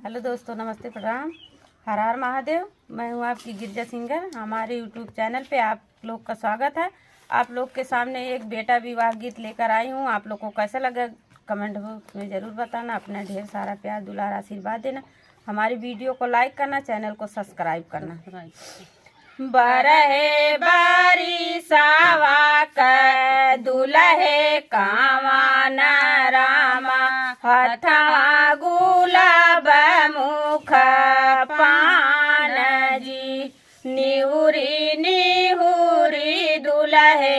Hello दोस्तों, नमस्ते, प्रणाम, हर हर महादेव। मैं हूँ आपकी गिरजा सिंगर। हमारे यूट्यूब चैनल पे आप लोग का स्वागत है। आप लोग के सामने एक बेटा विवाह गीत लेकर आई हूँ। आप लोग को कैसा लगा कमेंट बॉक्स में ज़रूर बताना। अपना ढेर सारा प्यार दुलार आशीर्वाद देना। हमारी वीडियो को लाइक करना, चैनल को सब्सक्राइब करना। बरहे बारी सावा का दुल्हे कावन रामा, हथवा गुलाब मुख पान जी। निहुरी निहुरी दुल्हे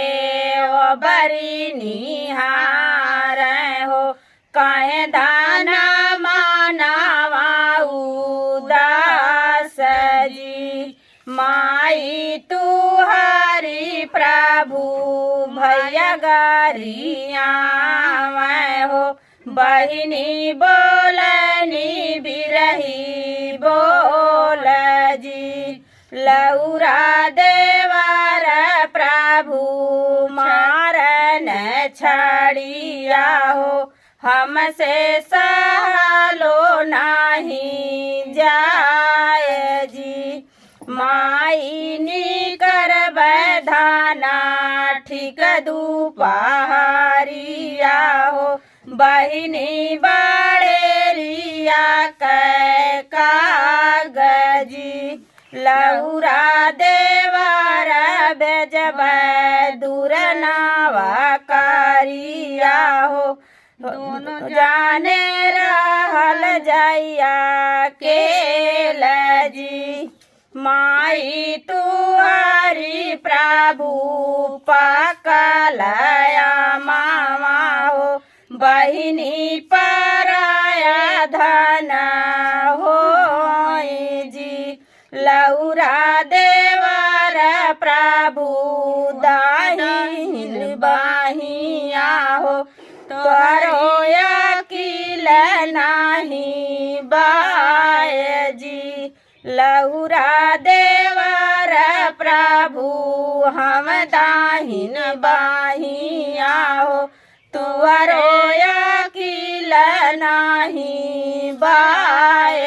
ओ बरी निहार हो, कहे दाना मानवा उदास जी। माई तू हरि प्रभु भैया गरिया मैं हो, बहिनी बोलनी बिरही बोल जी। लौरा देवर प्रभु मारन छड़िया हो, हमसे सहलो नहीं जाए जी। माई निकर बधाना ठीक दुपहरिया हो, बहिनी बड़ेरिया कै कागजी। लौरा देवर बेजब दूर नावा कारिया हो, दोनों जाने रहल जाइया केल जी। माई तुहारी प्रभु पकलया मामा हो, बहिनी पराया धन हो जी। लौरा देवर प्रभु दाहिन बाहिया हो, तोरो अकिल नाही बाय जी। लौरा देवर प्रभु हम दाहिन बाहिया हो, तुअरो अकिल नाही बाय